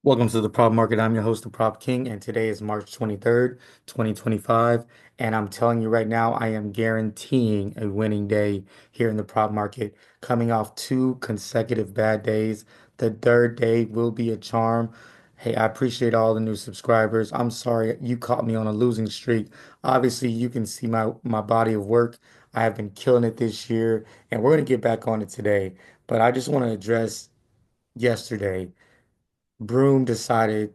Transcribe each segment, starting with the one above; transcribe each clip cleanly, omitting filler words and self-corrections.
Welcome to the Prop Market. I'm your host, the Prop King, and today is March 23rd, 2025. And I'm telling you right now, I am guaranteeing a winning day here in the prop market, coming off two consecutive bad days. The third day will be a charm. Hey, I appreciate all the new subscribers. I'm sorry you caught me on a losing streak. Obviously, you can see my body of work. I have been killing it this year, and we're going to get back on it today. But I just want to address yesterday. Broom decided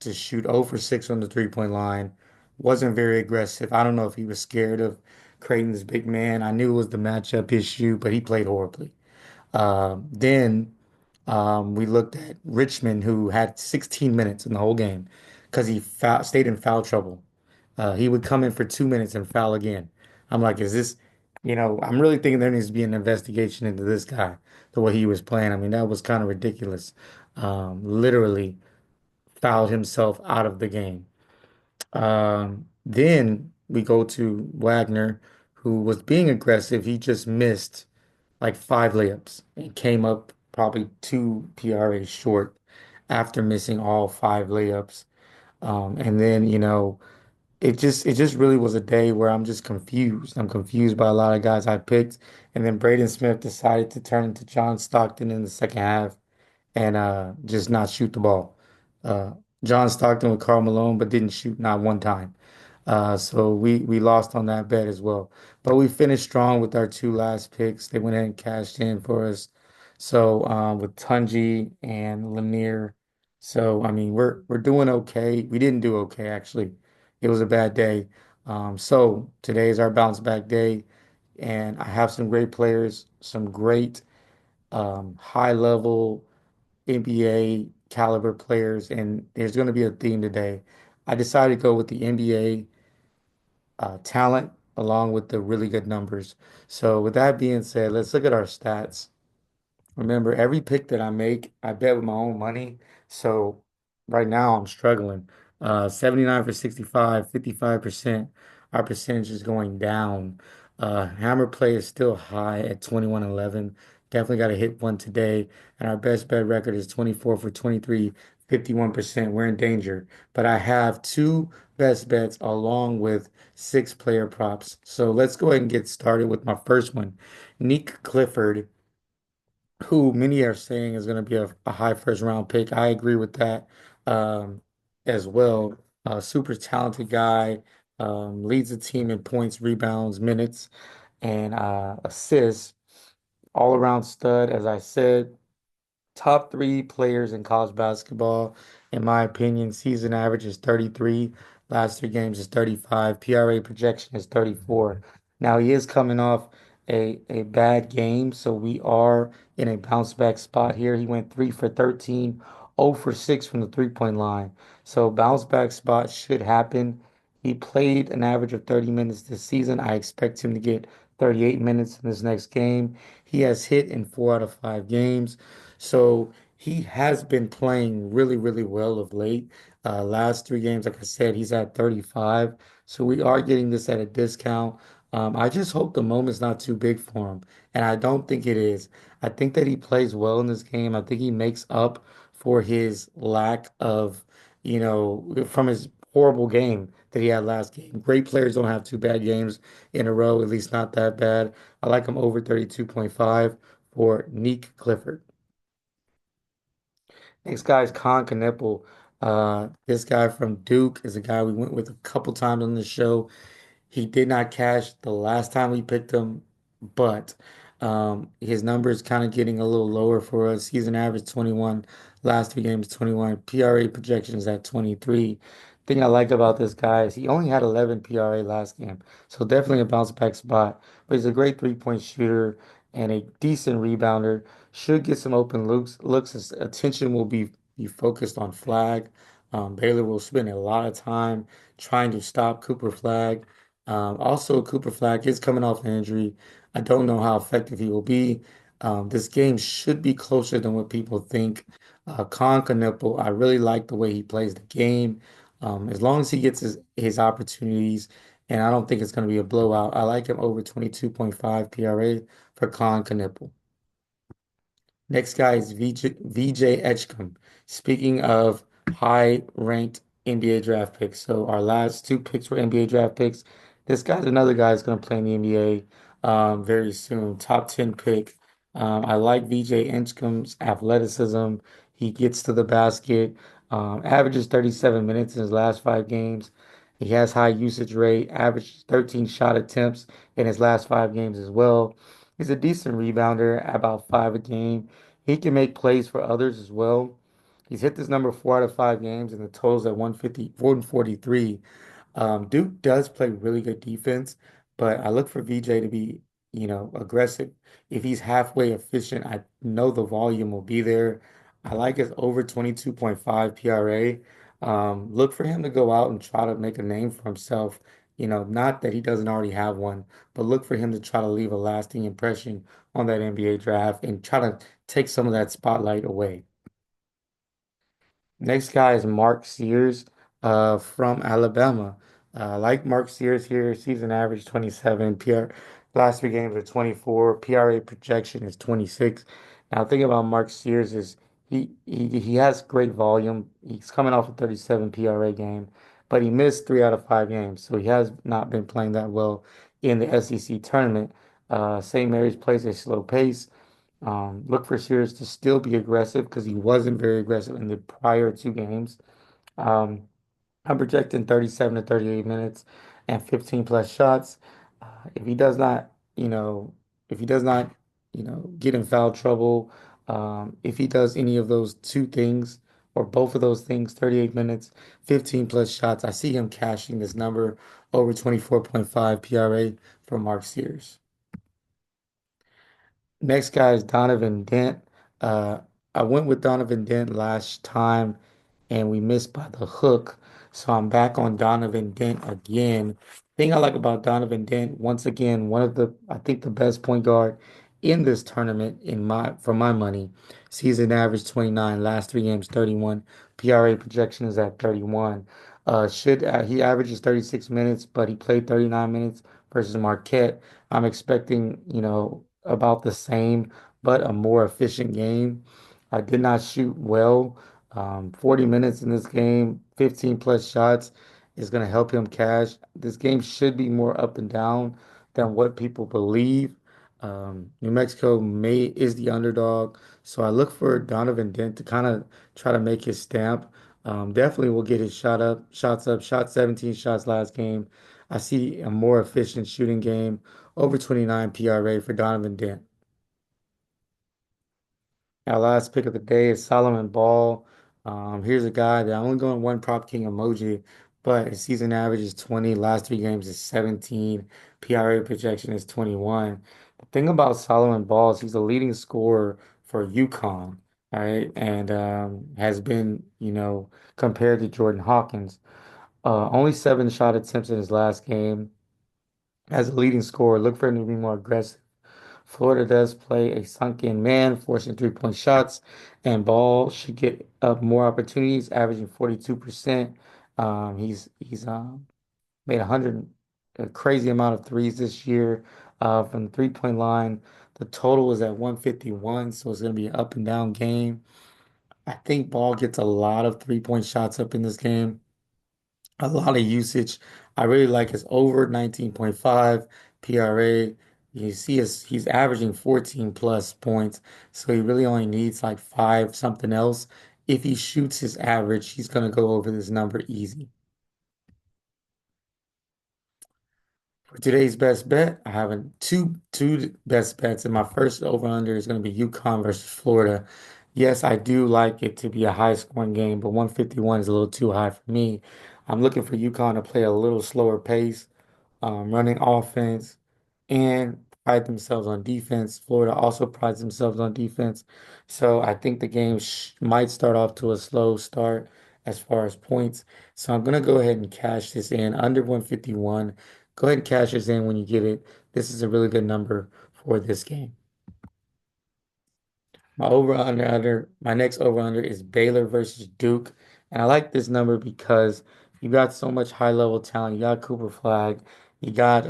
to shoot 0 for 6 on the three-point line. Wasn't very aggressive. I don't know if he was scared of Creighton's big man. I knew it was the matchup issue, but he played horribly. Then we looked at Richmond, who had 16 minutes in the whole game because stayed in foul trouble. He would come in for 2 minutes and foul again. I'm like, is this, I'm really thinking there needs to be an investigation into this guy, the way he was playing. I mean, that was kind of ridiculous. Literally fouled himself out of the game. Then we go to Wagner, who was being aggressive. He just missed like five layups and came up probably two PRA short after missing all five layups. And then, it just really was a day where I'm just confused. I'm confused by a lot of guys I picked. And then Braden Smith decided to turn into John Stockton in the second half and just not shoot the ball. Uh, John Stockton with Karl Malone, but didn't shoot not one time. So we lost on that bet as well. But we finished strong with our two last picks. They went ahead and cashed in for us. So with Tunji and Lanier. So I mean we're doing okay. We didn't do okay actually. It was a bad day. So today is our bounce back day, and I have some great players, some great high level NBA caliber players, and there's going to be a theme today. I decided to go with the NBA talent along with the really good numbers. So, with that being said, let's look at our stats. Remember, every pick that I make, I bet with my own money. So right now I'm struggling. 79 for 65, 55%. Our percentage is going down. Hammer play is still high at 21-11. Definitely got to hit one today. And our best bet record is 24 for 23, 51%. We're in danger. But I have two best bets along with six player props. So let's go ahead and get started with my first one. Nick Clifford, who many are saying is going to be a high first round pick. I agree with that um, as well. Super talented guy, leads the team in points, rebounds, minutes, and assists. All around stud, as I said. Top three players in college basketball, in my opinion. Season average is 33. Last three games is 35. PRA projection is 34. Now he is coming off a bad game, so we are in a bounce back spot here. He went 3 for 13, 0 for 6 from the three-point line. So bounce back spot should happen. He played an average of 30 minutes this season. I expect him to get 38 minutes in this next game. He has hit in 4 out of 5 games. So he has been playing really, really well of late. Last three games, like I said, he's at 35. So we are getting this at a discount. I just hope the moment's not too big for him. And I don't think it is. I think that he plays well in this game. I think he makes up for his lack of, from his horrible game that he had last game. Great players don't have two bad games in a row, at least not that bad. I like him over 32.5 for Neek Clifford. Next guy is Con Knueppel. This guy from Duke is a guy we went with a couple times on the show. He did not cash the last time we picked him, but his number is kind of getting a little lower for us. Season average 21, last three games 21. PRA projections at 23. Thing I liked about this guy is he only had 11 PRA last game, so definitely a bounce back spot. But he's a great three-point shooter and a decent rebounder. Should get some open looks. His attention will be focused on Flag. Baylor will spend a lot of time trying to stop Cooper Flag. Also, Cooper Flag is coming off an injury. I don't know how effective he will be. This game should be closer than what people think. Con Knueppel, I really like the way he plays the game. As long as he gets his opportunities, and I don't think it's going to be a blowout. I like him over 22.5 PRA for Con Knueppel. Next guy is VJ Edgecombe. Speaking of high-ranked NBA draft picks, so our last two picks were NBA draft picks. This guy's another guy that's going to play in the NBA very soon. Top 10 pick. I like VJ Edgecombe's athleticism. He gets to the basket, averages 37 minutes in his last 5 games. He has high usage rate, averages 13 shot attempts in his last 5 games as well. He's a decent rebounder, about 5 a game. He can make plays for others as well. He's hit this number 4 out of 5 games, and the total's at 150, 143. Duke does play really good defense, but I look for VJ to be, aggressive. If he's halfway efficient, I know the volume will be there. I like his over 22.5 PRA. Look for him to go out and try to make a name for himself. Not that he doesn't already have one, but look for him to try to leave a lasting impression on that NBA draft and try to take some of that spotlight away. Next guy is Mark Sears from Alabama. I like Mark Sears here. Season average 27. Last 3 games are 24. PRA projection is 26. Now, the thing about Mark Sears is he has great volume. He's coming off a 37 PRA game, but he missed 3 out of 5 games. So he has not been playing that well in the SEC tournament. St. Mary's plays a slow pace. Look for Sears to still be aggressive because he wasn't very aggressive in the prior 2 games. Um, I'm projecting 37 to 38 minutes and 15 plus shots. If he does not, if he does not, get in foul trouble, if he does any of those 2 things or both of those things, 38 minutes, 15 plus shots, I see him cashing this number over 24.5 PRA for Mark Sears. Next guy is Donovan Dent. Uh, I went with Donovan Dent last time and we missed by the hook. So I'm back on Donovan Dent again. Thing I like about Donovan Dent, once again, I think the best point guard in this tournament for my money. Season average 29, last 3 games 31. PRA projection is at 31. He averages 36 minutes, but he played 39 minutes versus Marquette. I'm expecting, about the same, but a more efficient game. I did not shoot well. 40 minutes in this game, 15 plus shots is going to help him cash. This game should be more up and down than what people believe. New Mexico is the underdog, so I look for Donovan Dent to kind of try to make his stamp. Definitely will get his shots up, shot 17 shots last game. I see a more efficient shooting game, over 29 PRA for Donovan Dent. Our last pick of the day is Solomon Ball. Here's a guy that I'm only going one prop king emoji, but his season average is 20. Last 3 games is 17. PRA projection is 21. The thing about Solomon Ball is he's a leading scorer for UConn, all right, and has been, compared to Jordan Hawkins. Only 7 shot attempts in his last game. As a leading scorer, look for him to be more aggressive. Florida does play a sunken man, forcing 3-point shots, and Ball should get up more opportunities, averaging 42%. He's made 100, a crazy amount of threes this year from the 3-point line. The total is at 151, so it's going to be an up and down game. I think Ball gets a lot of 3-point shots up in this game, a lot of usage. I really like his over 19.5 PRA. You see he's averaging 14 plus points, so he really only needs like five something else. If he shoots his average, he's gonna go over this number easy. For today's best bet, I have two best bets, and my first over under is going to be UConn versus Florida. Yes, I do like it to be a high scoring game, but 151 is a little too high for me. I'm looking for UConn to play a little slower pace, running offense, and pride themselves on defense. Florida also prides themselves on defense. So I think the game might start off to a slow start as far as points. So I'm going to go ahead and cash this in under 151. Go ahead and cash this in when you get it. This is a really good number for this game. My next over under is Baylor versus Duke. And I like this number because you got so much high level talent. You got Cooper Flag, you got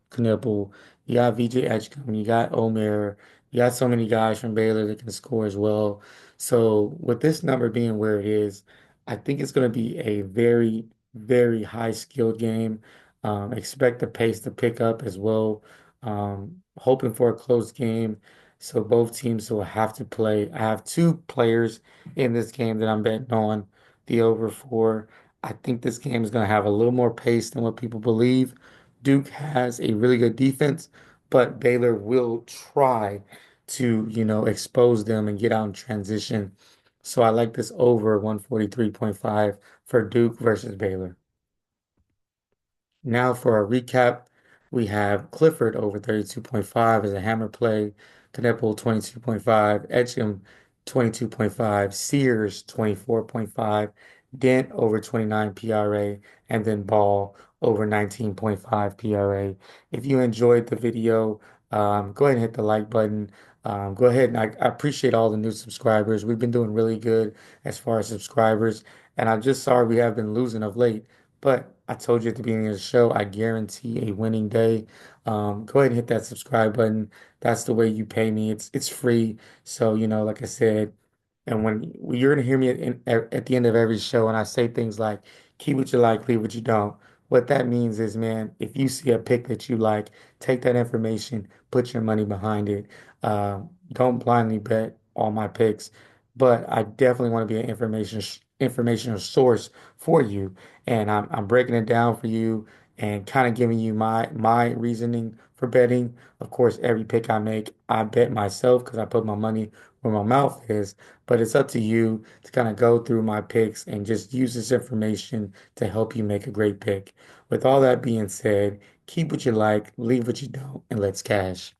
Knipple, you got VJ Edgecombe, you got Omer, You got so many guys from Baylor that can score as well. So with this number being where it is, I think it's going to be a very, very high skilled game. Expect the pace to pick up as well. Hoping for a close game. So both teams will have to play. I have two players in this game that I'm betting on the over for. I think this game is going to have a little more pace than what people believe. Duke has a really good defense, but Baylor will try to, expose them and get out in transition. So I like this over 143.5 for Duke versus Baylor. Now for a recap, we have Clifford over 32.5 as a hammer play, Kneppel 22.5, Edgecombe 22.5, Sears 24.5, Dent over 29 PRA, and then Ball over 19.5 PRA. If you enjoyed the video, go ahead and hit the like button. Go ahead and I appreciate all the new subscribers. We've been doing really good as far as subscribers, and I'm just sorry we have been losing of late. But I told you at the beginning of the show, I guarantee a winning day. Go ahead and hit that subscribe button. That's the way you pay me. It's free. So, like I said, and when you're gonna hear me at the end of every show, and I say things like, keep what you like, leave what you don't. What that means is, man, if you see a pick that you like, take that information, put your money behind it. Don't blindly bet all my picks, but I definitely want to be an informational source for you, and I'm breaking it down for you and kind of giving you my reasoning for betting. Of course, every pick I make, I bet myself because I put my money where my mouth is. But it's up to you to kind of go through my picks and just use this information to help you make a great pick. With all that being said, keep what you like, leave what you don't, and let's cash.